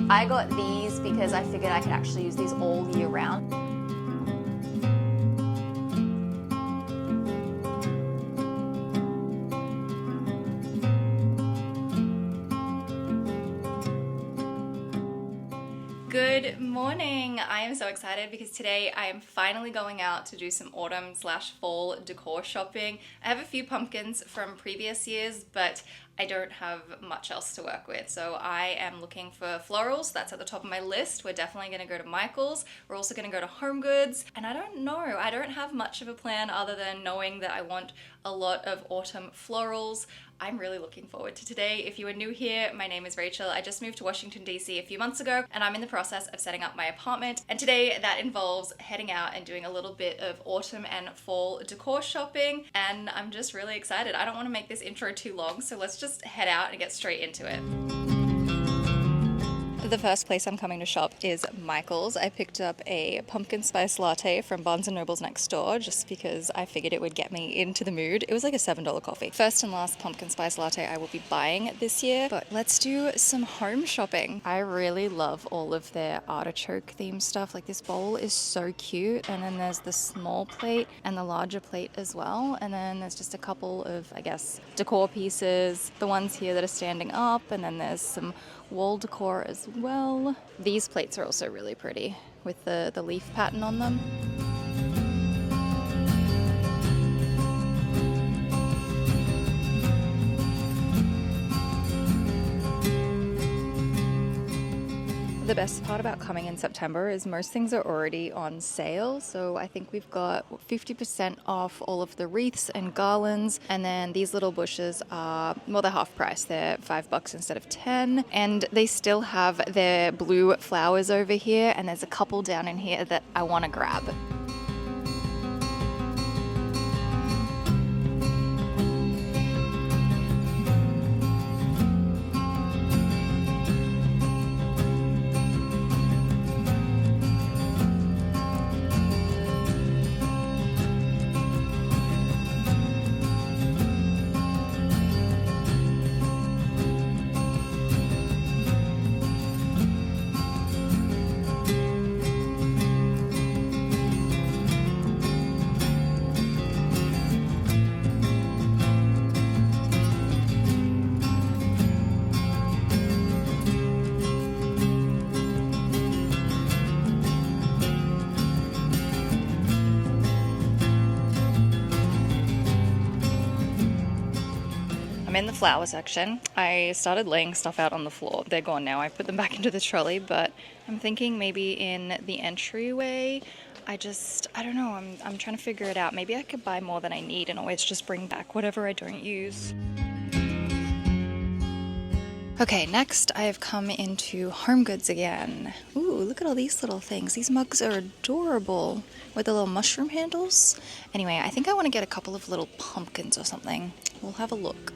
I got these because I figured I could actually use these all year round. Good morning. I am so excited because today I am finally going out to do some autumn/fall decor shopping. I have a few pumpkins from previous years, but I don't have much else to work with. So I am looking for florals. That's at the top of my list. We're definitely going to go to Michael's. We're also going to go to Home Goods. And I don't know, I don't have much of a plan other than knowing that I want a lot of autumn florals. I'm really looking forward to today. If you are new here, my name is Rachel. I just moved to Washington, D.C. a few months ago, and I'm in the process of setting up my apartment. And today that involves heading out and doing a little bit of autumn and fall decor shopping. And I'm just really excited. I don't want to make this intro too long, so let's just head out and get straight into it. The first place I'm coming to shop is Michael's. I picked up a pumpkin spice latte from Barnes & Noble's next door just because I figured it would get me into the mood. It was like a $7 coffee. First and last pumpkin spice latte I will be buying this year, but let's do some home shopping. I really love all of their artichoke themed stuff. Like this bowl is so cute, and then there's the small plate and the larger plate as well, and then there's just a couple of, I guess, decor pieces. The ones here that are standing up, and then there's some wall decor as well. These plates are also really pretty with the leaf pattern on them. The best part about coming in September is most things are already on sale. So I think we've got 50% off all of the wreaths and garlands. And then these little bushes are, well, they're half price. They're $5 instead of 10. And they still have their blue flowers over here. And there's a couple down in here that I want to grab. In the flower section, I started laying stuff out on the floor. They're gone now. I put them back into the trolley, but I'm thinking maybe in the entryway, I don't know. I'm trying to figure it out. Maybe I could buy more than I need and always just bring back whatever I don't use. Okay, next I have come into Home Goods again. Ooh, look at all these little things. These mugs are adorable with the little mushroom handles. Anyway, I think I want to get a couple of little pumpkins or something. We'll have a look.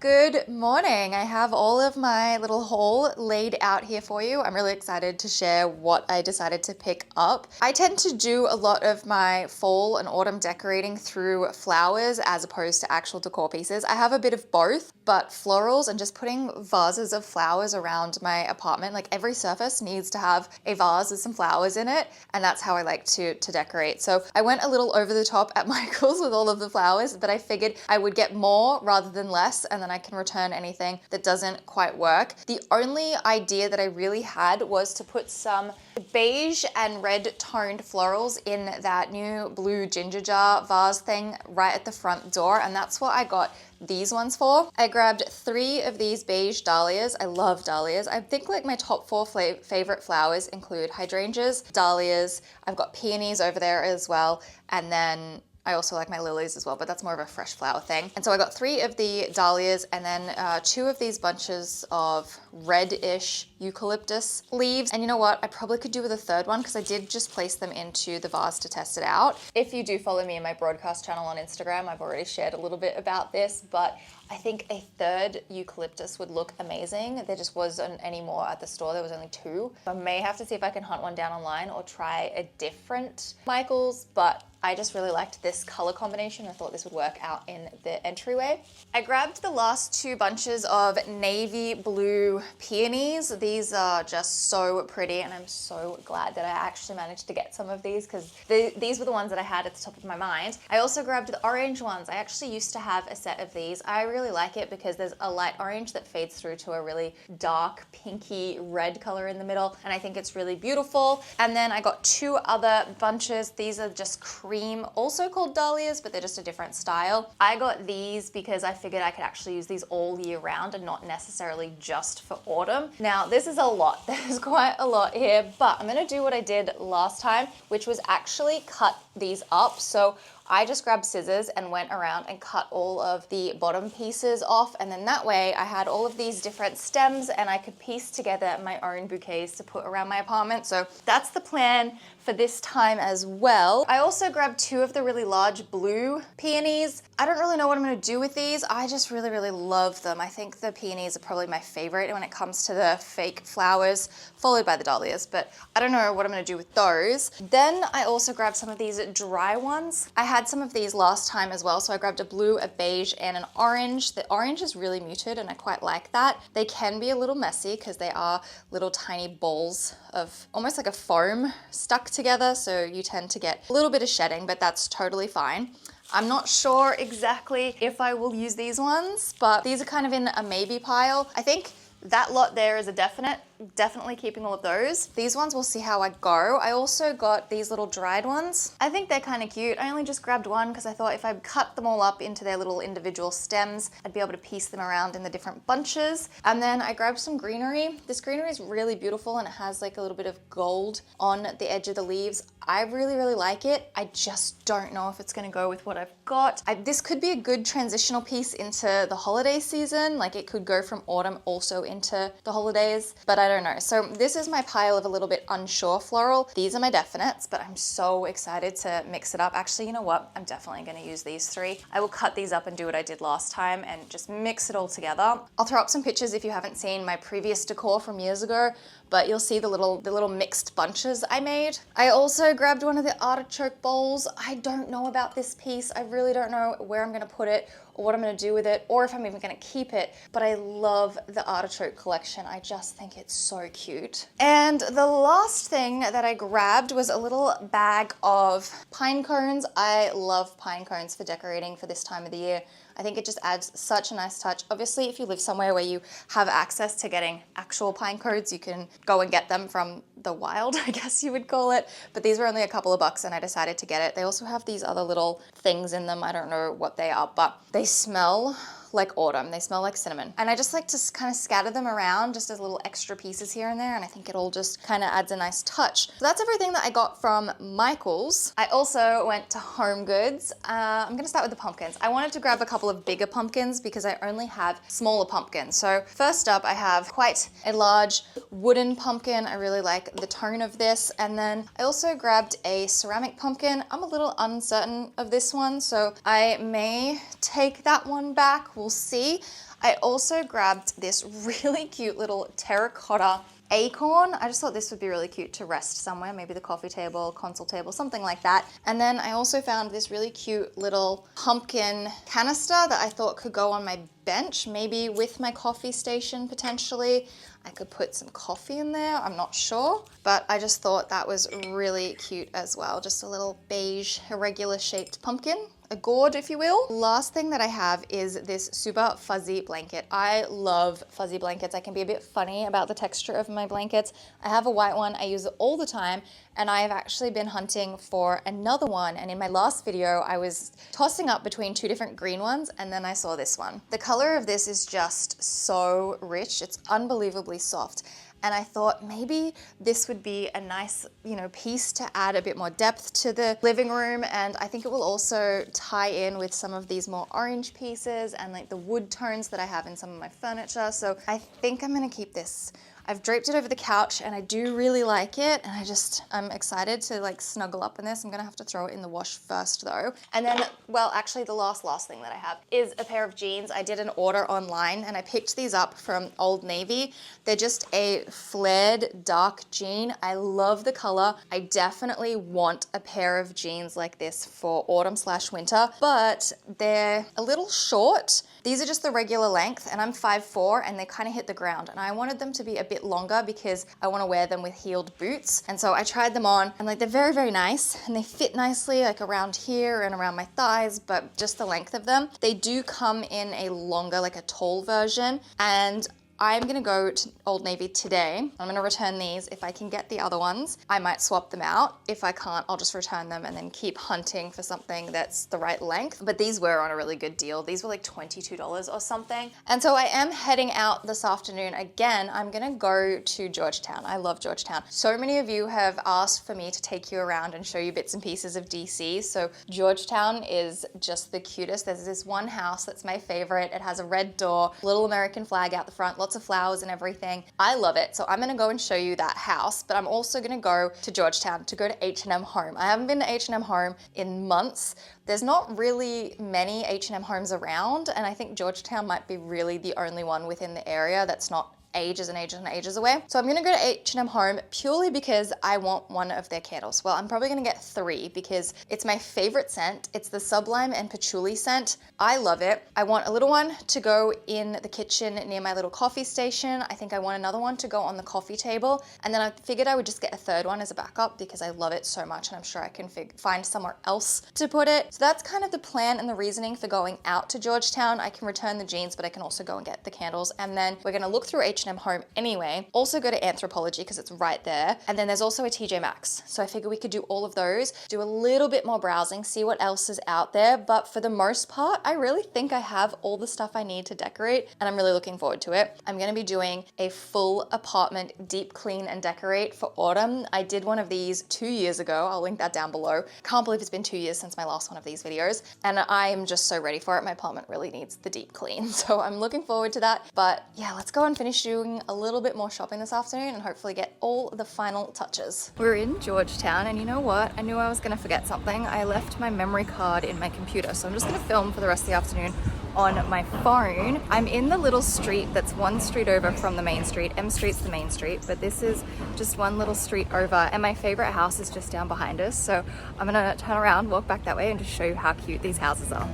Good morning. I have all of my little haul laid out here for you. I'm really excited to share what I decided to pick up. I tend to do a lot of my fall and autumn decorating through flowers as opposed to actual decor pieces. I have a bit of both, but florals and just putting vases of flowers around my apartment, like every surface needs to have a vase with some flowers in it, and that's how I like to decorate. So I went a little over the top at Michael's with all of the flowers, but I figured I would get more rather than less, and then I can return anything that doesn't quite work. The only idea that I really had was to put some beige and red toned florals in that new blue ginger jar vase thing right at the front door, and that's what I got these ones for. I grabbed 3 of these beige dahlias. I love dahlias. I think like my top 4 favorite flowers include hydrangeas, dahlias, I've got peonies over there as well, and then I also like my lilies as well, but that's more of a fresh flower thing. And so I got 3 of the dahlias and then 2 of these bunches of red-ish eucalyptus leaves. And you know what? I probably could do with a third one because I did just place them into the vase to test it out. If you do follow me in my broadcast channel on Instagram, I've already shared a little bit about this, but I think a third eucalyptus would look amazing. There just wasn't any more at the store. There was only 2. I may have to see if I can hunt one down online or try a different Michael's, but I just really liked this color combination. I thought this would work out in the entryway. I grabbed the last 2 bunches of navy blue peonies. These are just so pretty, and I'm so glad that I actually managed to get some of these because these were the ones that I had at the top of my mind. I also grabbed the orange ones. I actually used to have a set of these. I really like it because there's a light orange that fades through to a really dark pinky red color in the middle, and I think it's really beautiful. And then I got 2 other bunches. These are just cream, also called dahlias, but they're just a different style. I got these because I figured I could actually use these all year round and not necessarily just for autumn. Now, this is a lot. There's quite a lot here, but I'm gonna do what I did last time, which was actually cut these up. So I just grabbed scissors and went around and cut all of the bottom pieces off, and then that way I had all of these different stems and I could piece together my own bouquets to put around my apartment. So that's the plan for this time as well. I also grabbed 2 of the really large blue peonies. I don't really know what I'm gonna do with these. I just really, really love them. I think the peonies are probably my favorite when it comes to the fake flowers, followed by the dahlias, but I don't know what I'm gonna do with those. Then I also grabbed some of these dry ones. I had some of these last time as well, so I grabbed a blue, a beige, and an orange. The orange is really muted and I quite like that. They can be a little messy because they are little tiny balls of almost like a foam stuck together, so you tend to get a little bit of shedding, but that's totally fine. I'm not sure exactly if I will use these ones, but these are kind of in a maybe pile. I think that lot there is a definitely keeping all of those. These ones, we'll see how I go. I also got these little dried ones. I think they're kind of cute. I only just grabbed one because I thought if I cut them all up into their little individual stems, I'd be able to piece them around in the different bunches. And then I grabbed some greenery. This greenery is really beautiful and it has like a little bit of gold on the edge of the leaves. I really, really like it. I just don't know if it's gonna go with what I've got. This could be a good transitional piece into the holiday season. Like it could go from autumn also into the holidays, but I don't know. So this is my pile of a little bit unsure floral. These are my definites, but I'm so excited to mix it up. Actually, you know what? I'm definitely gonna use these 3. I will cut these up and do what I did last time and just mix it all together. I'll throw up some pictures if you haven't seen my previous decor from years ago, but you'll see the little mixed bunches I made. I also grabbed one of the artichoke bowls. I don't know about this piece. I really don't know where I'm gonna put it or what I'm gonna do with it, or if I'm even gonna keep it, but I love the artichoke collection. I just think it's so cute. And the last thing that I grabbed was a little bag of pine cones. I love pine cones for decorating for this time of the year. I think it just adds such a nice touch. Obviously, if you live somewhere where you have access to getting actual pine cones, you can go and get them from the wild, I guess you would call it. But these were only a couple of bucks and I decided to get it. They also have these other little things in them. I don't know what they are, but they smell like autumn. They smell like cinnamon. And I just like to kind of scatter them around just as little extra pieces here and there, and I think it all just kind of adds a nice touch. So that's everything that I got from Michael's. I also went to Home Goods. I'm gonna start with the pumpkins. I wanted to grab a couple of bigger pumpkins because I only have smaller pumpkins. So first up, I have quite a large wooden pumpkin. I really like the tone of this. And then I also grabbed a ceramic pumpkin. I'm a little uncertain of this one, so I may take that one back. We'll see. I also grabbed this really cute little terracotta acorn. I just thought this would be really cute to rest somewhere, maybe the coffee table, console table, something like that. And then I also found this really cute little pumpkin canister that I thought could go on my bench, maybe with my coffee station potentially. I could put some coffee in there, I'm not sure. But I just thought that was really cute as well. Just a little beige, irregular shaped pumpkin. A gourd, if you will. Last thing that I have is this super fuzzy blanket. I love fuzzy blankets. I can be a bit funny about the texture of my blankets. I have a white one, I use it all the time, and I have actually been hunting for another one. And in my last video, I was tossing up between two different green ones, and then I saw this one. The color of this is just so rich. It's unbelievably soft. And I thought maybe this would be a nice, piece to add a bit more depth to the living room. And I think it will also tie in with some of these more orange pieces and like the wood tones that I have in some of my furniture. So I think I'm gonna keep this. I've draped it over the couch and I do really like it, and I'm excited to like snuggle up in this. I'm gonna have to throw it in the wash first though. And then, well, actually the last thing that I have is a pair of jeans. I did an order online and I picked these up from Old Navy. They're just a flared dark jean. I love the color. I definitely want a pair of jeans like this for autumn/winter, but they're a little short. These are just the regular length, and I'm 5'4", and they kind of hit the ground, and I wanted them to be a bit longer because I want to wear them with heeled boots. And so I tried them on, and like they're very, very nice, and they fit nicely like around here and around my thighs, but just the length of them. They do come in a longer, like a tall version, and I'm gonna go to Old Navy today. I'm gonna return these. If I can get the other ones, I might swap them out. If I can't, I'll just return them and then keep hunting for something that's the right length. But these were on a really good deal. These were like $22 or something. And so I am heading out this afternoon. Again, I'm gonna go to Georgetown. I love Georgetown. So many of you have asked for me to take you around and show you bits and pieces of DC. So Georgetown is just the cutest. There's this one house that's my favorite. It has a red door, little American flag out the front, lots of flowers and everything. I love it. So I'm gonna go and show you that house, but I'm also gonna go to Georgetown to go to H&M Home. I haven't been to H&M Home in months. There's not really many H&M Homes around, and I think Georgetown might be really the only one within the area that's not ages and ages and ages away. So I'm gonna go to H&M Home purely because I want one of their candles. Well, I'm probably gonna get 3 because it's my favorite scent. It's the Sublime and Patchouli scent. I love it. I want a little one to go in the kitchen near my little coffee station. I think I want another one to go on the coffee table. And then I figured I would just get a third one as a backup because I love it so much, and I'm sure I can find somewhere else to put it. So that's kind of the plan and the reasoning for going out to Georgetown. I can return the jeans, but I can also go and get the candles. And then we're gonna look through H&M Home anyway. Also go to Anthropologie because it's right there. And then there's also a TJ Maxx. So I figure we could do all of those, do a little bit more browsing, see what else is out there. But for the most part, I really think I have all the stuff I need to decorate, and I'm really looking forward to it. I'm gonna be doing a full apartment deep clean and decorate for autumn. I did one of these 2 years ago. I'll link that down below. Can't believe it's been 2 years since my last one of these videos. And I am just so ready for it. My apartment really needs the deep clean. So I'm looking forward to that. But yeah, let's go and finish doing a little bit more shopping this afternoon and hopefully get all the final touches. We're in Georgetown, and you know what? I knew I was gonna forget something. I left my memory card in my computer, so I'm just gonna film for the rest of the afternoon on my phone. I'm in the little street that's one street over from the main street. M Street's the main street, but this is just one little street over, and my favorite house is just down behind us. So I'm gonna turn around, walk back that way, and just show you how cute these houses are.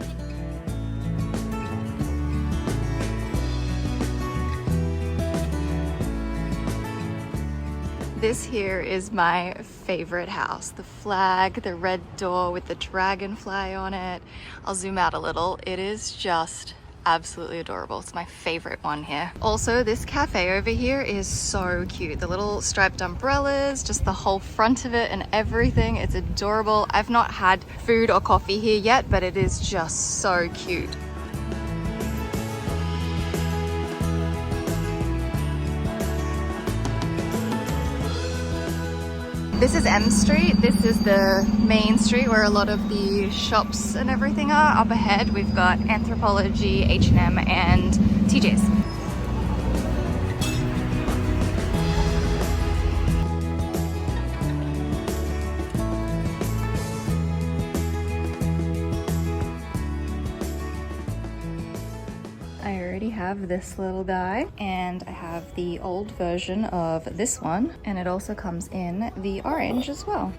This here is my favorite house. The flag, the red door with the dragonfly on it. I'll zoom out a little. It is just absolutely adorable. It's my favorite one here. Also, this cafe over here is so cute. The little striped umbrellas, just the whole front of it and everything. It's adorable. I've not had food or coffee here yet, but it is just so cute. This is M Street. This is the main street where a lot of the shops and everything are. Up ahead, we've got Anthropologie, H&M, and TJ's. I already have have this little guy, and I have the old version of this one, and it also comes in the orange as well.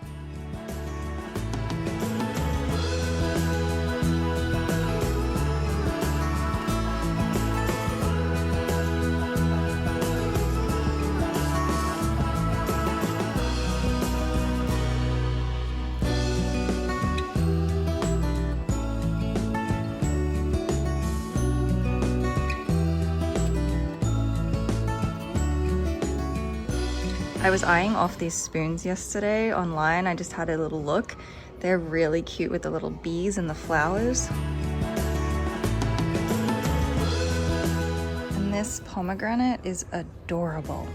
I was eyeing off these spoons yesterday online. I just had a little look. They're really cute with the little bees and the flowers. And this pomegranate is adorable.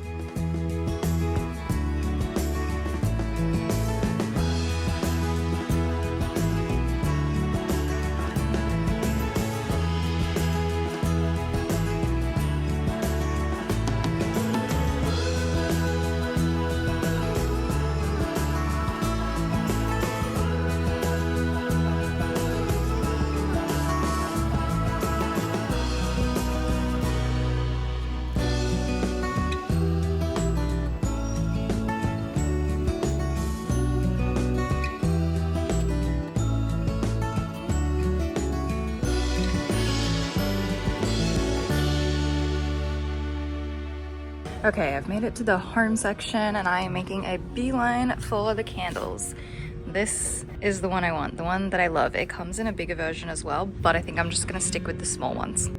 Okay, I've made it to the home section and I am making a beeline for the candles. This is the one I want, the one that I love. It comes in a bigger version as well, but I think I'm just gonna stick with the small ones.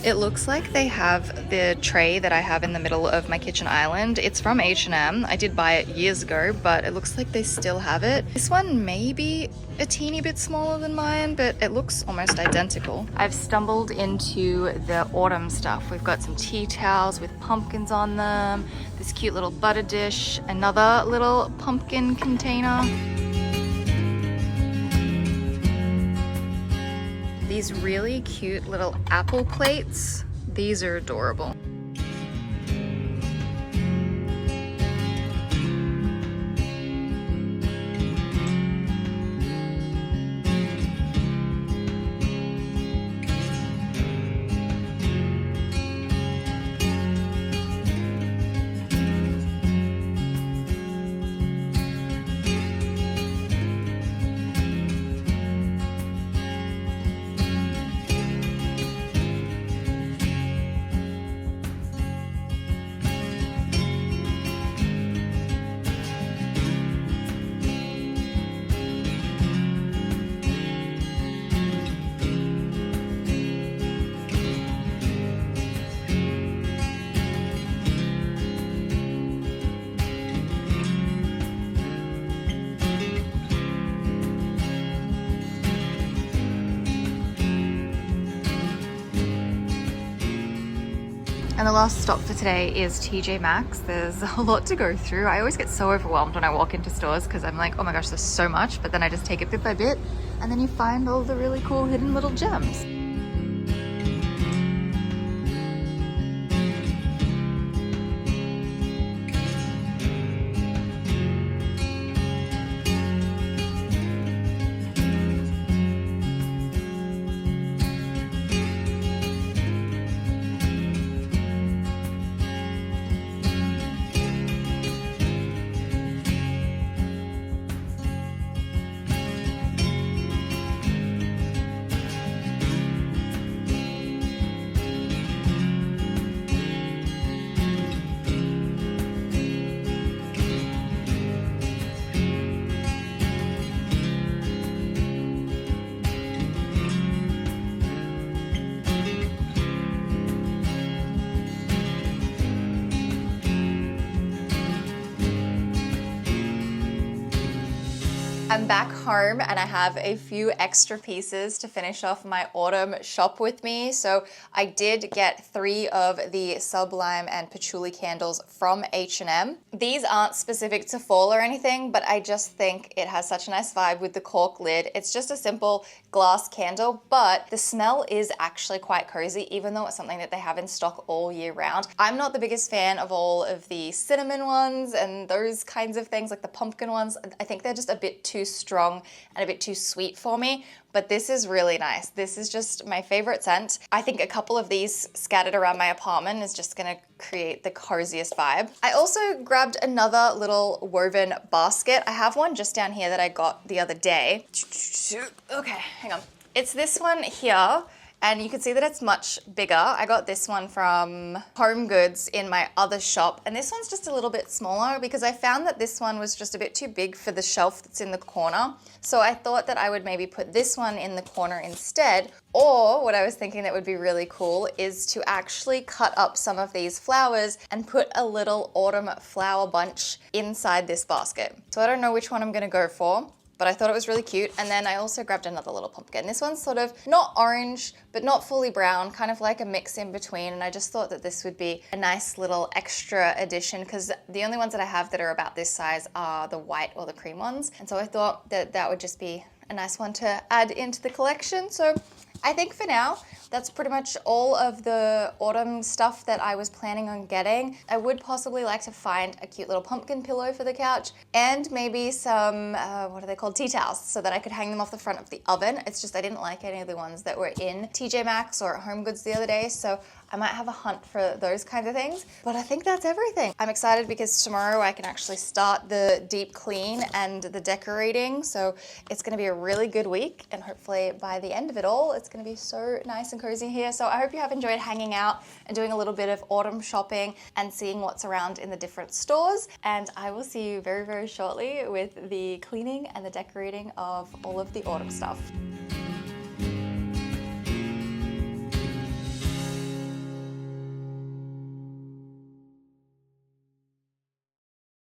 It looks like they have the tray that I have in the middle of my kitchen island. It's from H&M. I did buy it years ago, but it looks like they still have it. This one may be a teeny bit smaller than mine, but it looks almost identical. I've stumbled into the autumn stuff. We've got some tea towels with pumpkins on them, this cute little butter dish, another little pumpkin container. These really cute little apple plates. These are adorable. And the last stop for today is TJ Maxx. There's a lot to go through. I always get so overwhelmed when I walk into stores because I'm like, oh my gosh, there's so much, but then I just take it bit by bit and then you find all the really cool hidden little gems. I'm back home and I have a few extra pieces to finish off my autumn shop with me. So I did get 3 of the Sublime and Patchouli candles from H&M. These aren't specific to fall or anything, but I just think it has such a nice vibe with the cork lid. It's just a simple glass candle, but the smell is actually quite cozy, even though it's something that they have in stock all year round. I'm not the biggest fan of all of the cinnamon ones and those kinds of things, like the pumpkin ones. I think they're just a bit too strong and a bit too sweet for me, but this is really nice. This is just my favorite scent. I think a couple of these scattered around my apartment is just gonna create the coziest vibe. I also grabbed another little woven basket. I have one just down here that I got the other day. Okay, hang on. It's this one here. And you can see that it's much bigger. I got this one from Home Goods in my other shop, and this one's just a little bit smaller because I found that this one was just a bit too big for the shelf that's in the corner. So I thought that I would maybe put this one in the corner instead, or what I was thinking that would be really cool is to actually cut up some of these flowers and put a little autumn flower bunch inside this basket. So I don't know which one I'm gonna go for, but I thought it was really cute. And then I also grabbed another little pumpkin. This one's sort of not orange, but not fully brown, kind of like a mix in between. And I just thought that this would be a nice little extra addition because the only ones that I have that are about this size are the white or the cream ones. And so I thought that that would just be a nice one to add into the collection. So I think for now, that's pretty much all of the autumn stuff that I was planning on getting. I would possibly like to find a cute little pumpkin pillow for the couch and maybe some, what are they called, tea towels, so that I could hang them off the front of the oven. It's just I didn't like any of the ones that were in TJ Maxx or at Home Goods the other day, so I might have a hunt for those kinds of things. But I think that's everything. I'm excited because tomorrow I can actually start the deep clean and the decorating, so it's gonna be a really good week, and hopefully by the end of it all, it's gonna be so nice and cozy here. So I hope you have enjoyed hanging out and doing a little bit of autumn shopping and seeing what's around in the different stores. And I will see you very, very shortly with the cleaning and the decorating of all of the autumn stuff.